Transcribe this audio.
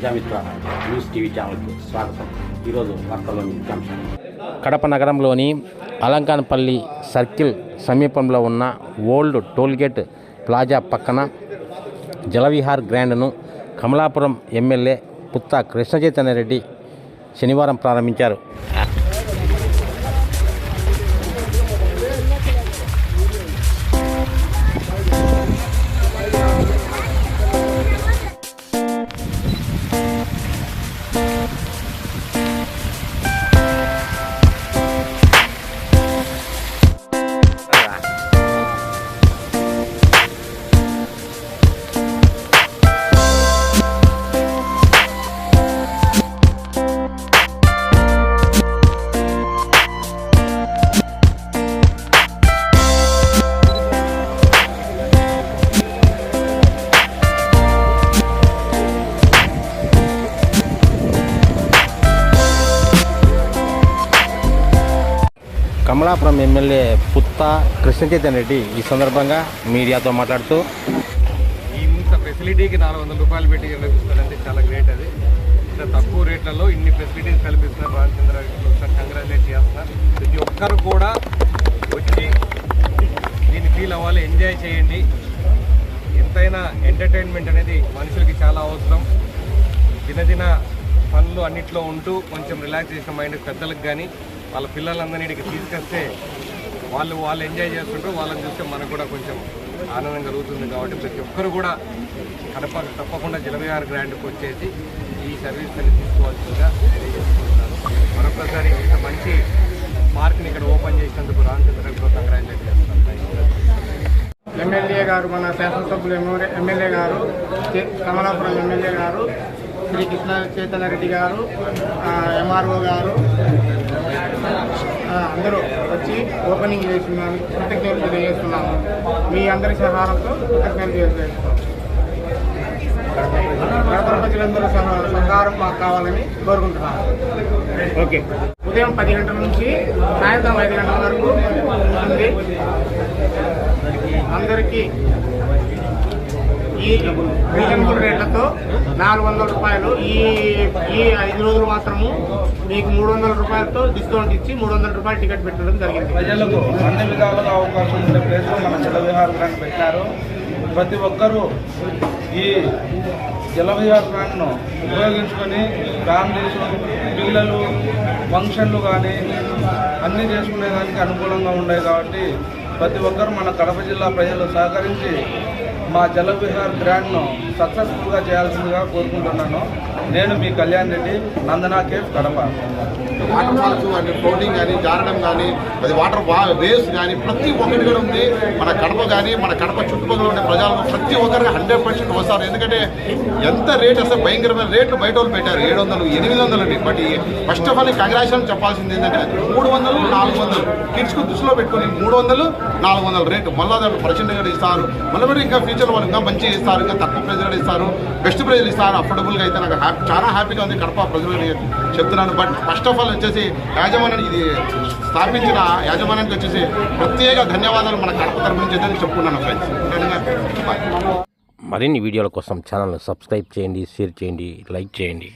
Prajamitra news TV ఛానల్కి స్వాగతం. ఈరోజు వార్తల్లోని ముఖ్యాంశాలు. కడప నగరంలోని అలంకానపల్లి సర్కిల్ సమీపంలో ఉన్న ఓల్డ్ టోల్గేట్ ప్లాజా పక్కన జలవిహార్ గ్రాండ్ను కమలాపురం ఎమ్మెల్యే పుత్తా కృష్ణచైతన్యరెడ్డి శనివారం ప్రారంభించారు. కమలాపురం ఎమ్మెల్యే పుత్తా కృష్ణచైతన్యరెడ్డి ఈ సందర్భంగా మీడియాతో మాట్లాడుతూ, ఇంత ఫెసిలిటీకి 400 రూపాయలు పెట్టి కల్పిస్తారంటే చాలా గ్రేట్. అది ఇంత తక్కువ రేట్లలో ఇన్ని ఫెసిలిటీస్ కల్పిస్తున్నారు. రామచంద్రరెడ్డి ఒకసారి కంగ్రాచులేట్ చేస్తున్నారు. ప్రతి ఒక్కరు కూడా వచ్చి దీన్ని ఫీల్ అవ్వాలి, ఎంజాయ్ చేయండి. ఎంతైనా ఎంటర్టైన్మెంట్ అనేది మనుషులకి చాలా అవసరం. దినదిన పనులు అన్నిట్లో ఉంటూ కొంచెం రిలాక్సేషన్ మైండ్ పెద్దలకు కానీ వాళ్ళ పిల్లలందరినీ ఇక్కడికి తీసుకొస్తే వాళ్ళు ఎంజాయ్ చేస్తుంటారు. వాళ్ళని చూస్తే మనకు కూడా కొంచెం ఆనందం కలుగుతుంది. కాబట్టి ప్రతి ఒక్కరు కూడా కడప తప్పకుండా జలవిహార్ గ్రాండ్కి వచ్చేసి ఈ సర్వీస్ అని తీసుకోవాల్సిందిగా తెలియజేసుకుంటున్నాను. మరొకసారి ఇంత మంచి పార్క్ని ఇక్కడ ఓపెన్ చేసినందుకు రామచంద్రరెడ్డితో కంగ్రాచులేట్ చేస్తున్నాను. ఎమ్మెల్యే గారు, మన శాసనసభ్యులు ఎమ్మెల్యే గారు, కమలాపురం ఎమ్మెల్యే గారు, శ్రీ కృష్ణ చైతన్యరెడ్డి గారు, ఎంఆర్ఓ గారు అందరూ వచ్చి ఓపెనింగ్ చేస్తున్నాను. కృతజ్ఞతలు తెలియజేస్తున్నాము. మీ అందరి సహాయంతో కృతజ్ఞతలు తెలియజేస్తున్నాం. కడప ప్రజలందరూ సహకారం మాకు కావాలని కోరుకుంటున్నాను. ఓకే. ఉదయం 10 గంటల నుంచి సాయంత్రం 5 గంటల వరకు ఉంటుంది. అందరికీ ఈ రీజనబుల్ రేట్లతో 400 రూపాయలు, ఈ 5 రోజులు మాత్రము మీకు 300 రూపాయలతో డిస్కౌంట్ ఇచ్చి 300 రూపాయలు టికెట్ పెట్టడం జరిగింది. ప్రజలకు అన్ని విధాలుగా అవకాశం ఉండే ప్లేస్లో మన జలవిహార్ గ్రాండ్ పెట్టారు. ప్రతి ఒక్కరూ ఈ జలవిహార్ గ్రాండ్ను ఉపయోగించుకొని ఫ్యామిలీస్, పిల్లలు, ఫంక్షన్లు కానీ అన్నీ చేసుకునేదానికి అనుకూలంగా ఉన్నాయి. కాబట్టి ప్రతి ఒక్కరు మన కడప జిల్లా ప్రజలు సహకరించి మా జలవిహార్ గ్రాండ్ను సక్సెస్ఫుల్గా చేయాల్సిందిగా కోరుకుంటున్నాను. నేను మీ Kalyan Reddy, Nandana cafe, Kadapa. Water falls అంటే ఫ్లోటింగ్ కానీ, జారడం కానీ, అది వాటర్ రేస్ కానీ ప్రతి ఒక్కటి కూడా ఉంది. మన కడప కానీ, మన కడప చుట్టుపక్కల ఉండే ప్రజలు ప్రతి ఒక్కరికి 100% వస్తారు. ఎందుకంటే ఎంత రేట్ అసలు భయంకరమైన రేట్లు బయట వాళ్ళు పెట్టారు. 700, 800 అండి. But first of all congratulation చెప్పాల్సింది ఏంటంటే 300, 400 కిడ్స్కు దృష్టిలో పెట్టుకుని 300, 400 రేటు మళ్ళీ దాంట్లో పర్సెంట్ కూడా ఇస్తారు. మళ్ళీ కూడా ఇంకా ఫ్యూచర్ వాళ్ళు ఇంకా మంచిగా ఇస్తారు, ఇంకా తక్కువ ప్రైజ్ కూడా ఇస్తారు, బెస్ట్ ప్రైజ్లు ఇస్తారు, అఫోర్డబుల్గా అయితే నాకు చాలా హ్యాపీగా ఉంది కడప ప్రజలు చెప్తున్నాను. బట్ ఫస్ట్ ఆఫ్ ఆల్ వచ్చేసి యాజమాన్యానికి, ఇది స్థాపించిన యాజమాన్యానికి వచ్చేసి ప్రత్యేక ధన్యవాదాలు మన కడప తరపు నుంచి అయితే చెప్పుకున్నాను ఫ్రెండ్స్. మరిన్ని వీడియోల కోసం ఛానల్ను సబ్స్క్రైబ్ చేయండి, షేర్ చేయండి, లైక్ చేయండి.